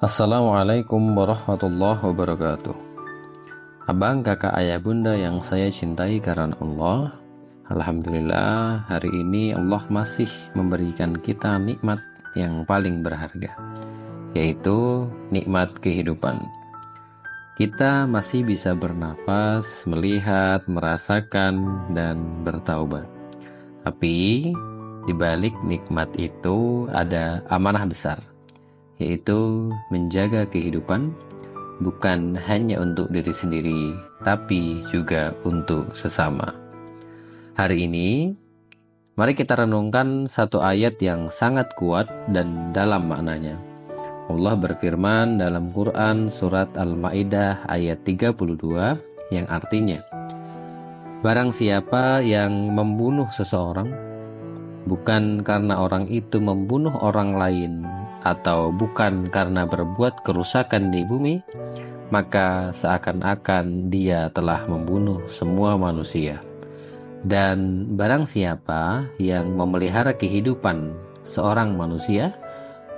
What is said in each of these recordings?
Assalamualaikum warahmatullahi wabarakatuh. Abang, kakak, ayah, bunda yang saya cintai karena Allah, Alhamdulillah hari ini Allah masih memberikan kita nikmat yang paling berharga, yaitu nikmat kehidupan. Kita masih bisa bernafas, melihat, merasakan, dan bertaubat. Tapi di balik nikmat itu ada amanah besar, yaitu menjaga kehidupan bukan hanya untuk diri sendiri, tapi juga untuk sesama. Hari ini, mari kita renungkan satu ayat yang sangat kuat dan dalam maknanya. Allah berfirman dalam Quran surat Al-Maidah ayat 32 yang artinya, barang siapa yang membunuh seseorang, bukan karena orang itu membunuh orang lain, atau bukan karena berbuat kerusakan di bumi, maka seakan-akan dia telah membunuh semua manusia. Dan barang siapa yang memelihara kehidupan seorang manusia,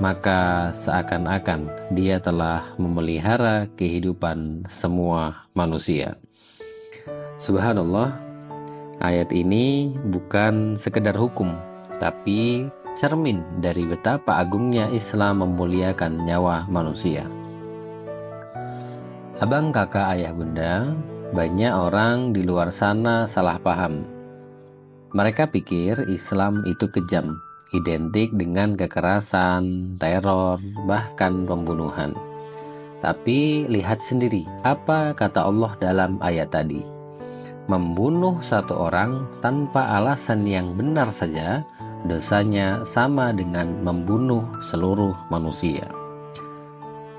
maka seakan-akan dia telah memelihara kehidupan semua manusia. Subhanallah, ayat ini bukan sekedar hukum, tapi cermin dari betapa agungnya Islam memuliakan nyawa manusia. Abang, kakak, ayah, bunda, banyak orang di luar sana salah paham. Mereka pikir Islam itu kejam, identik dengan kekerasan, teror, bahkan pembunuhan. Tapi lihat sendiri apa kata Allah dalam ayat tadi. Membunuh satu orang tanpa alasan yang benar saja, dosanya sama dengan membunuh seluruh manusia.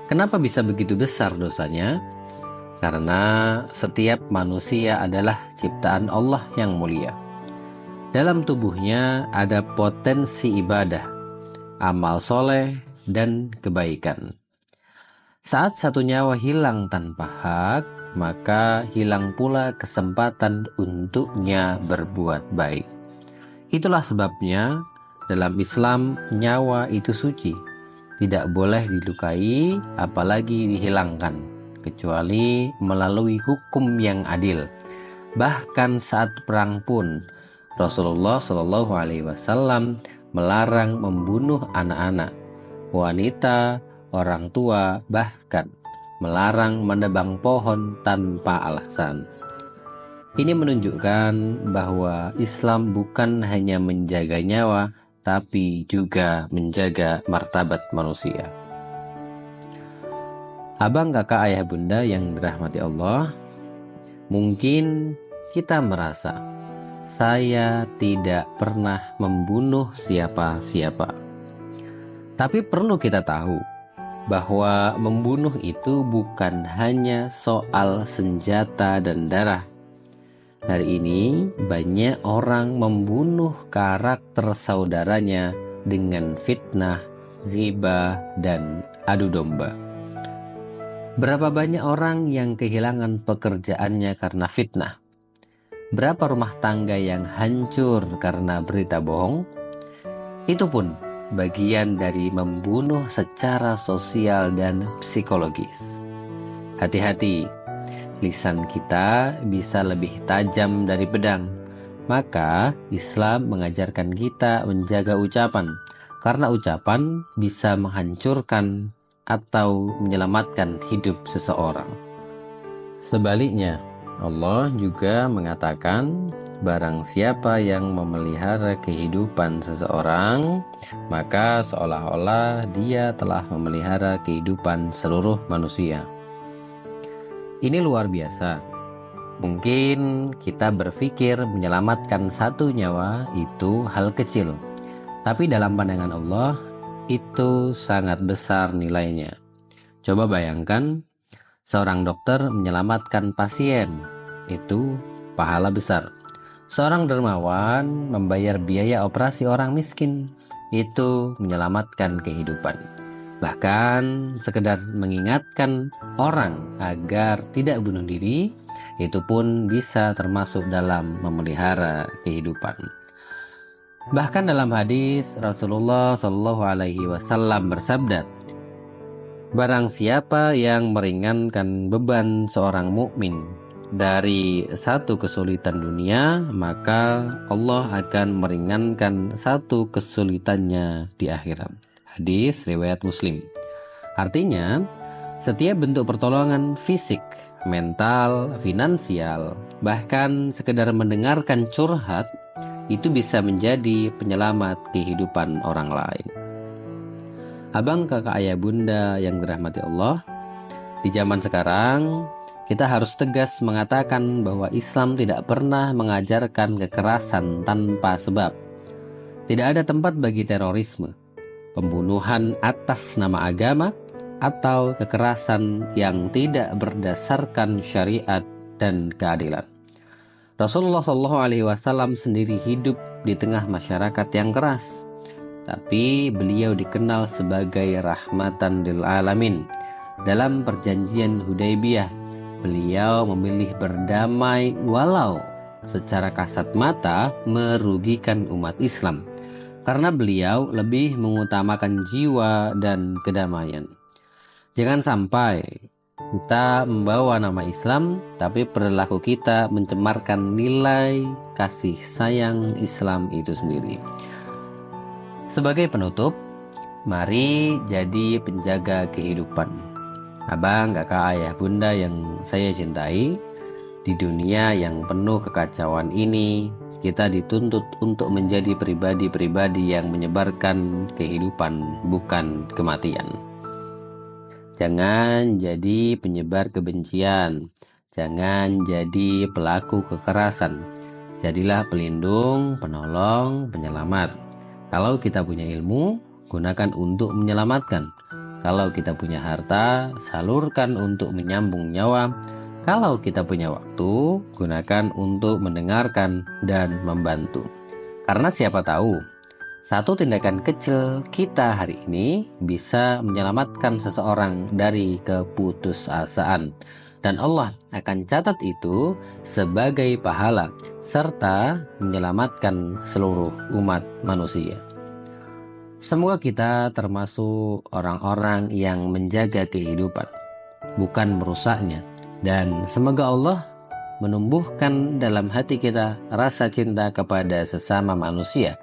Kenapa bisa begitu besar dosanya? Karena setiap manusia adalah ciptaan Allah yang mulia. Dalam tubuhnya ada potensi ibadah, amal soleh, dan kebaikan. Saat satu nyawa hilang tanpa hak, maka hilang pula kesempatan untuknya berbuat baik. Itulah sebabnya dalam Islam nyawa itu suci, tidak boleh dilukai apalagi dihilangkan, kecuali melalui hukum yang adil. Bahkan saat perang pun Rasulullah SAW melarang membunuh anak-anak, wanita, orang tua, bahkan melarang menebang pohon tanpa alasan. Ini menunjukkan bahwa Islam bukan hanya menjaga nyawa, tapi juga menjaga martabat manusia. Abang, kakak, ayah, bunda yang dirahmati Allah, mungkin kita merasa, saya tidak pernah membunuh siapa-siapa. Tapi perlu kita tahu bahwa membunuh itu bukan hanya soal senjata dan darah. Hari ini banyak orang membunuh karakter saudaranya dengan fitnah, ghibah, dan adu domba. Berapa banyak orang yang kehilangan pekerjaannya karena fitnah? Berapa rumah tangga yang hancur karena berita bohong? Itu pun bagian dari membunuh secara sosial dan psikologis. Hati-hati, lisan kita bisa lebih tajam dari pedang. Maka Islam mengajarkan kita menjaga ucapan, karena ucapan bisa menghancurkan atau menyelamatkan hidup seseorang. Sebaliknya, Allah juga mengatakan, barang siapa yang memelihara kehidupan seseorang, maka seolah-olah dia telah memelihara kehidupan seluruh manusia. Ini luar biasa. Mungkin kita berpikir menyelamatkan satu nyawa itu hal kecil, tapi dalam pandangan Allah itu sangat besar nilainya. Coba bayangkan, seorang dokter menyelamatkan pasien, itu pahala besar. Seorang dermawan membayar biaya operasi orang miskin, itu menyelamatkan kehidupan. Bahkan sekedar mengingatkan orang agar tidak bunuh diri, itu pun bisa termasuk dalam memelihara kehidupan. Bahkan dalam hadis Rasulullah SAW bersabda, Barang siapa yang meringankan beban seorang mukmin dari satu kesulitan dunia, maka Allah akan meringankan satu kesulitannya di akhirat. Hadis riwayat Muslim. Artinya, setiap bentuk pertolongan fisik, mental, finansial, bahkan sekedar mendengarkan curhat, itu bisa menjadi penyelamat kehidupan orang lain. Abang, kakak, ayah, bunda yang dirahmati Allah, di zaman sekarang kita harus tegas mengatakan bahwa Islam tidak pernah mengajarkan kekerasan tanpa sebab. Tidak ada tempat bagi terorisme, pembunuhan atas nama agama, atau kekerasan yang tidak berdasarkan syariat dan keadilan. Rasulullah SAW sendiri hidup di tengah masyarakat yang keras, tapi beliau dikenal sebagai rahmatan lil alamin. Dalam perjanjian Hudaybiyah, beliau memilih berdamai walau secara kasat mata merugikan umat Islam, karena beliau lebih mengutamakan jiwa dan kedamaian. Jangan sampai kita membawa nama Islam, tapi perilaku kita mencemarkan nilai kasih sayang Islam itu sendiri. Sebagai penutup, mari jadi penjaga kehidupan. Abang, kakak, ayah, bunda yang saya cintai, di dunia yang penuh kekacauan ini, kita dituntut untuk menjadi pribadi-pribadi yang menyebarkan kehidupan, bukan kematian. Jangan jadi penyebar kebencian, jangan jadi pelaku kekerasan. Jadilah pelindung, penolong, penyelamat. Kalau kita punya ilmu, gunakan untuk menyelamatkan. Kalau kita punya harta, salurkan untuk menyambung nyawa. Kalau kita punya waktu, gunakan untuk mendengarkan dan membantu. Karena siapa tahu, satu tindakan kecil kita hari ini bisa menyelamatkan seseorang dari keputusasaan. Dan Allah akan catat itu sebagai pahala serta menyelamatkan seluruh umat manusia. Semoga kita termasuk orang-orang yang menjaga kehidupan, bukan merusaknya. Dan semoga Allah menumbuhkan dalam hati kita rasa cinta kepada sesama manusia,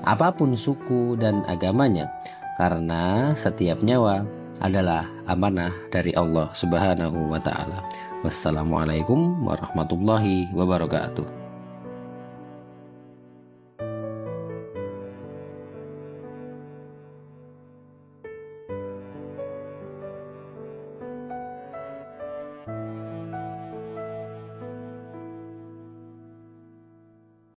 apapun suku dan agamanya, karena setiap nyawa adalah amanah dari Allah Subhanahu wa Ta'ala. Wassalamualaikum warahmatullahi wabarakatuh.